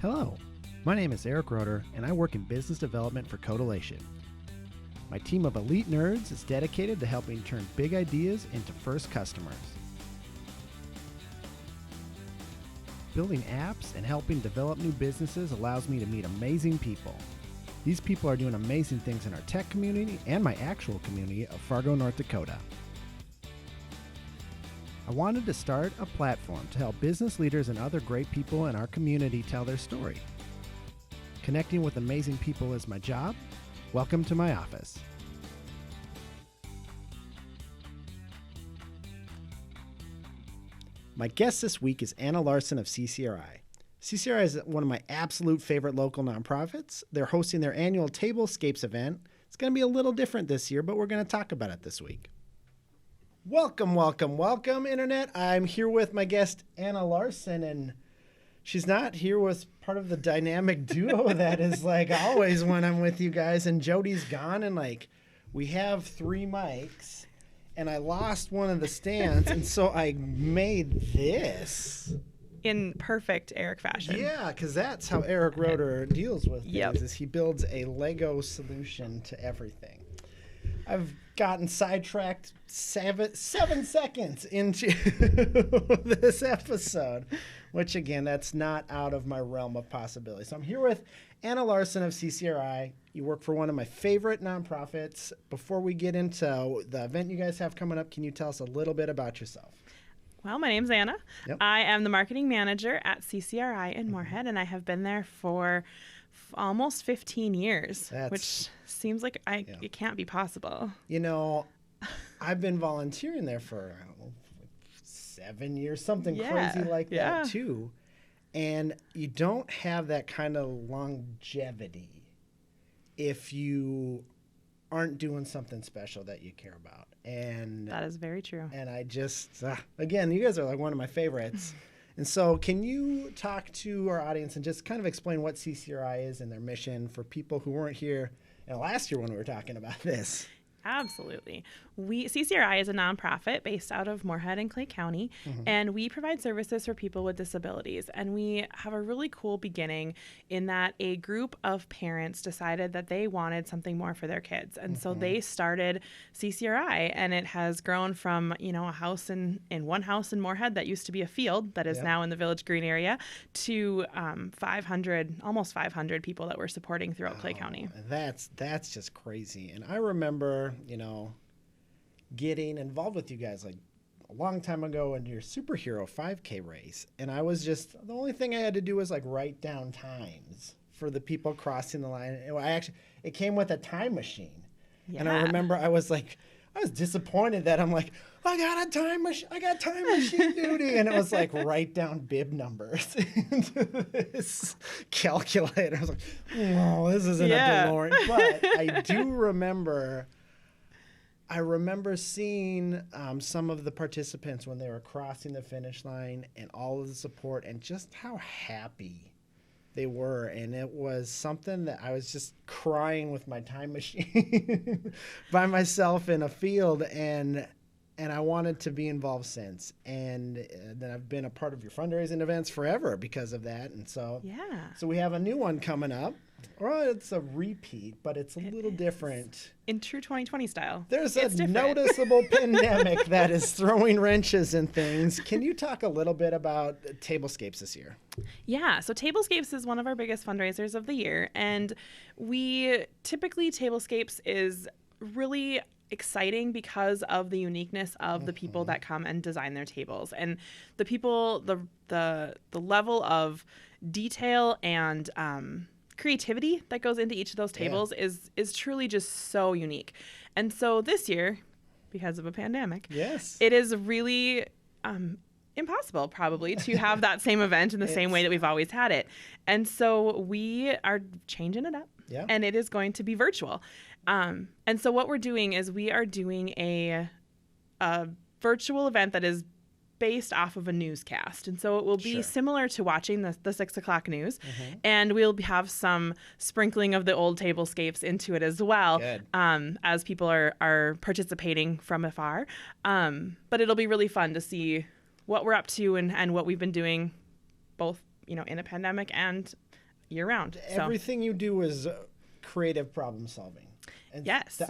Hello, my name is Eric Roeder, and I work in business development for Codalation. My team of elite nerds is dedicated to helping turn big ideas into first customers. Building apps and helping develop new businesses allows me to meet amazing people. These people are doing amazing things in our tech community and my actual community of Fargo, North Dakota. I wanted to start a platform to help business leaders and other great people in our community tell their story. Connecting with amazing people is my job. Welcome to my office. My guest this week is Anna Larson of CCRI. CCRI is one of my absolute favorite local nonprofits. They're hosting their annual TableScapes event. It's going to be a little different this year, but we're going to talk about it this week. Welcome, welcome, welcome, Internet. I'm here with my guest, Anna Larson, and she's not here with part of the dynamic duo that is like always when I'm with you guys, and Jody's gone, and like we have 3 mics, and I lost one of the stands, and so I made this. In perfect Eric fashion. Yeah, because that's how Eric Roeder deals with things, is he builds a Lego solution to everything. I've gotten sidetracked 7 seconds into this episode, which again, that's not out of my realm of possibility. So I'm here with Anna Larson of CCRI. You work for one of my favorite nonprofits. Before we get into the event you guys have coming up, can you tell us a little bit about yourself? Well, my name's Anna. Yep. I am the marketing manager at CCRI in Moorhead, and I have been there for almost 15 years, which seems like it can't be possible. You know, I've been volunteering there for, I don't know, 7 years, something crazy like that too. And you don't have that kind of longevity if you aren't doing something special that you care about. And that is very true. And I just, again, you guys are like one of my favorites. And so can you talk to our audience and just kind of explain what CCRI is and their mission for people who weren't here last year when we were talking about this? Absolutely. CCRI is a nonprofit based out of Moorhead and Clay County, and we provide services for people with disabilities. And we have a really cool beginning in that a group of parents decided that they wanted something more for their kids. And so they started CCRI, and it has grown from, a house in one house in Moorhead that used to be a field that is now in the Village Green area to 500, almost 500 people that we're supporting throughout Clay County. That's just crazy. And I remember, getting involved with you guys like a long time ago in your superhero 5K race. And I was just, the only thing I had to do was like write down times for the people crossing the line. And it came with a time machine. Yeah. And I remember I was disappointed that I'm like, I got time machine duty. And it was like, write down bib numbers into this calculator. I was like, oh, this isn't a DeLorean. But I do remember seeing some of the participants when they were crossing the finish line and all of the support and just how happy they were. And it was something that I was just crying with my time machine by myself in a field. And I wanted to be involved since. And then I've been a part of your fundraising events forever because of that. And so we have a new one coming up. Well, it's a repeat, but it's a little different. In true 2020 style. There's a noticeable pandemic that is throwing wrenches in things. Can you talk a little bit about TableScapes this year? Yeah, so TableScapes is one of our biggest fundraisers of the year. And TableScapes is really exciting because of the uniqueness of the people that come and design their tables. And the people, the level of detail and creativity that goes into each of those tables is truly just so unique. And so this year, because of a pandemic, it is really impossible probably to have that same event in the same way that we've always had it. And so we are changing it up, and it is going to be virtual. And so what we're doing is we are doing a virtual event that is based off of a newscast. And so it will be similar to watching the 6 o'clock news. And we'll have some sprinkling of the old TableScapes into it as well, as people are participating from afar. But it'll be really fun to see what we're up to and what we've been doing both in a pandemic and year round. So. Everything you do is creative problem solving. And yes.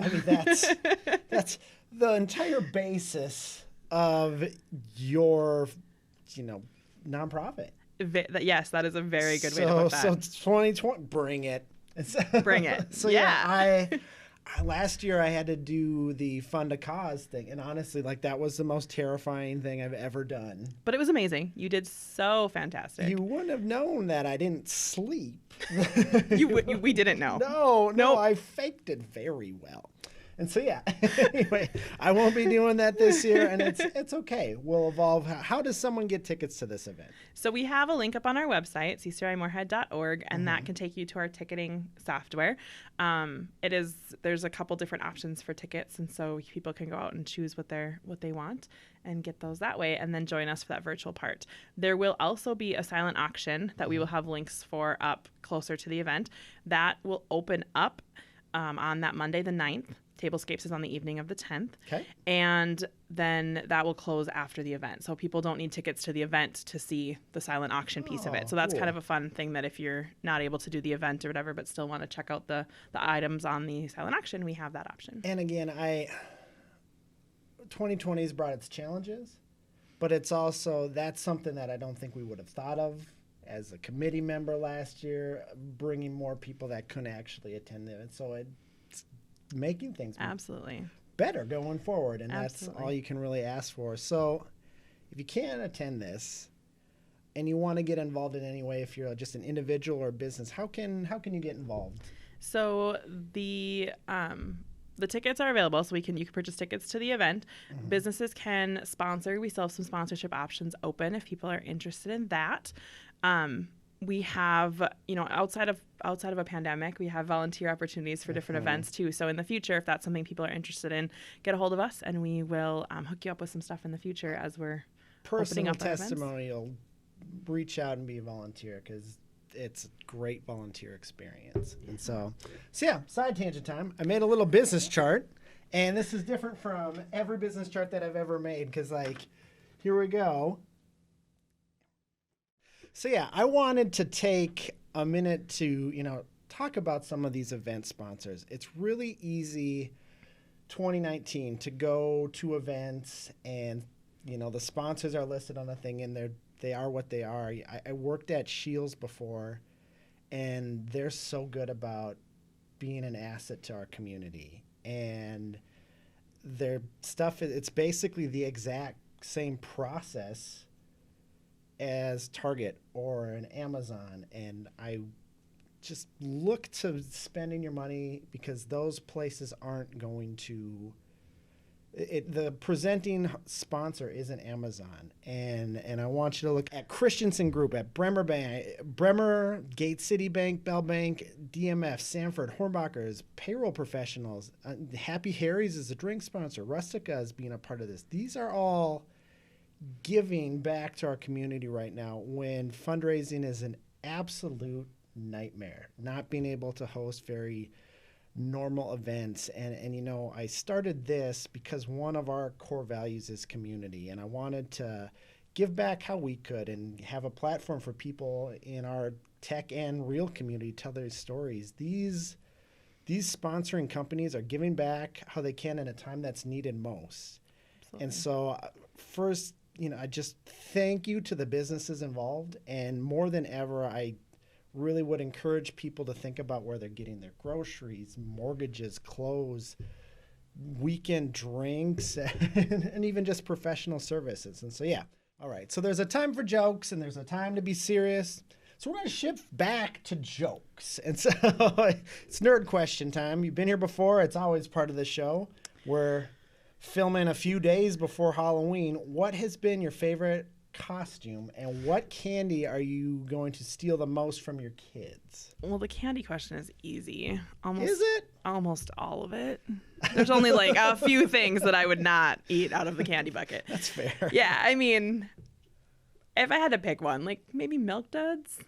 That's the entire basis of your, nonprofit. Yes, that is a very good way to put that. So 2020, bring it. Bring it. So yeah, last year I had to do the fund a cause thing, and honestly, that was the most terrifying thing I've ever done. But it was amazing. You did so fantastic. You wouldn't have known that I didn't sleep. We didn't know. No, I faked it very well. And so yeah, anyway, I won't be doing that this year, and it's okay. We'll evolve. How does someone get tickets to this event? So we have a link up on our website, ccrimorehead.org, and that can take you to our ticketing software. There's a couple different options for tickets, and so people can go out and choose what they want and get those that way, and then join us for that virtual part. There will also be a silent auction that we will have links for up closer to the event. That will open up on that Monday the 9th. TableScapes is on the evening of the 10th. Okay. And then that will close after the event. So people don't need tickets to the event to see the silent auction piece of it. So that's kind of a fun thing that if you're not able to do the event or whatever, but still want to check out the items on the silent auction, we have that option. And again, 2020 has brought its challenges, but it's also, that's something that I don't think we would have thought of as a committee member last year, bringing more people that couldn't actually attend the event. So it's making things absolutely better going forward, and absolutely. That's all you can really ask for. So if you can't attend this and you want to get involved in any way, if you're just an individual or business, how can you get involved? So the tickets are available, so you can purchase tickets to the event. Businesses can sponsor. We still have some sponsorship options open if people are interested in that. We have, outside of a pandemic, we have volunteer opportunities for different events too. So in the future, if that's something people are interested in, get a hold of us and we will hook you up with some stuff in the future as we're opening up our events. Testimonial, reach out and be a volunteer, because it's a great volunteer experience. And so yeah, side tangent time. I made a little business chart, and this is different from every business chart that I've ever made, because here we go. So yeah, I wanted to take a minute to, talk about some of these event sponsors. It's really easy 2019 to go to events and, the sponsors are listed on the thing, and they are what they are. I worked at Shields before, and they're so good about being an asset to our community. And their stuff, it's basically the exact same process as Target or an Amazon, and I just look to spending your money, because those places aren't going to. The presenting sponsor isn't Amazon, and I want you to look at Christensen Group, at Bremer, Gate City Bank, Bell Bank, DMF, Sanford, Hornbacher's, payroll professionals. Happy Harry's is a drink sponsor. Rustica is being a part of this. These are all giving back to our community right now, when fundraising is an absolute nightmare, not being able to host very normal events. And I started this because one of our core values is community, and I wanted to give back how we could and have a platform for people in our tech and real community to tell their stories. These sponsoring companies are giving back how they can in a time that's needed most. Absolutely. And so first, I just thank you to the businesses involved, and more than ever, I really would encourage people to think about where they're getting their groceries, mortgages, clothes, weekend drinks, and even just professional services. And so, yeah. All right. So there's a time for jokes, and there's a time to be serious. So we're going to shift back to jokes. And so it's nerd question time. You've been here before. It's always part of the show. We're filming a few days before Halloween. What has been your favorite costume, and what candy are you going to steal the most from your kids? Well, the candy question is easy. Is it? Almost all of it. There's only a few things that I would not eat out of the candy bucket. That's fair. Yeah, I mean, if I had to pick one, maybe Milk Duds.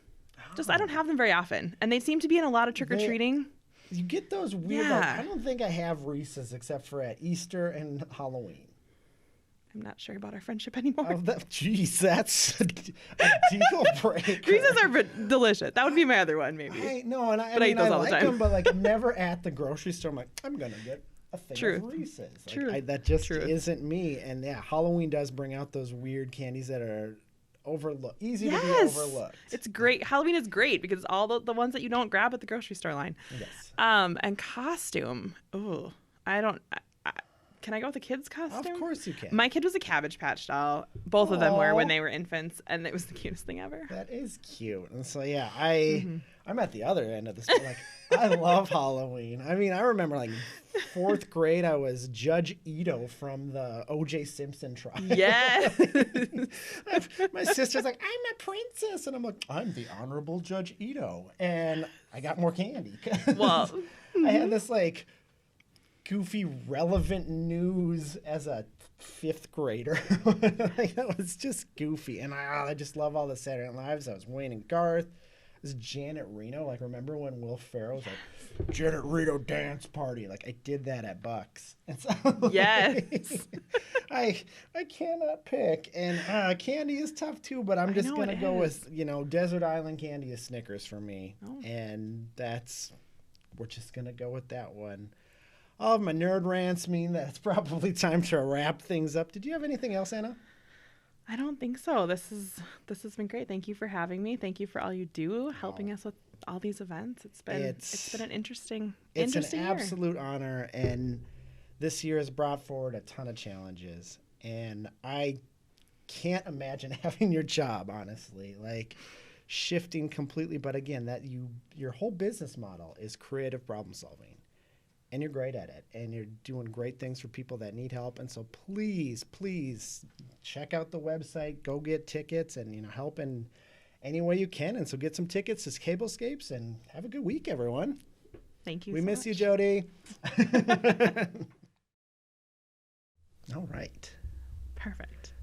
Just I don't have them very often, and they seem to be in a lot of trick-or-treating. You get those weird. Yeah. I don't think I have Reese's except for at Easter and Halloween. I'm not sure about our friendship anymore. Jeez, that's a deal breaker. Reese's are delicious. That would be my other one, maybe. I know, and I But I eat mean, those I all the like time. them, but like never at the grocery store. I'm like, I'm gonna get a thing Truth. of Reese's. Like, Truth. that just Truth. isn't me. And yeah, Halloween does bring out those weird candies that are easy to be Yes. overlooked. It's great. Halloween is great because it's all the ones that you don't grab at the grocery store line. Yes. And costume. Ooh, I don't. Can I go with a kid's costume? Of course you can. My kid was a Cabbage Patch doll. Both of them were when Aw. they were infants, and it was the cutest thing ever. That is cute. And so yeah, I'm at the other end of the spectrum. Like, I love Halloween. I mean, I remember like 4th grade, I was Judge Ito from the O.J. Simpson trial. Yes. My sister's like, I'm a princess, and I'm like, I'm the Honorable Judge Ito, and I got more candy. Well, I had this like goofy relevant news as a 5th grader. Like, that was just goofy, and I just love all the Saturday Night Lives. I was Wayne and Garth. This Janet Reno. Like, remember when Will Ferrell was like, Janet Reno dance party? Like, I did that at Bucks. And so, yes. I cannot pick, and candy is tough too. But I'm just gonna go with Desert Island candy is Snickers for me, and we're just gonna go with that one. All of my nerd rants mean that it's probably time to wrap things up. Did you have anything else, Anna? I don't think so. This has been great. Thank you for having me. Thank you for all you do, helping us with all these events. It's been an interesting year. It's an absolute honor, and this year has brought forward a ton of challenges, and I can't imagine having your job, honestly, like shifting completely. But again, your whole business model is creative problem solving. And you're great at it, and you're doing great things for people that need help. And so please, please check out the website, go get tickets, and help in any way you can. And so get some tickets to TableScapes, and have a good week, everyone. Thank you. We so miss much. you, Jody. All right. Perfect.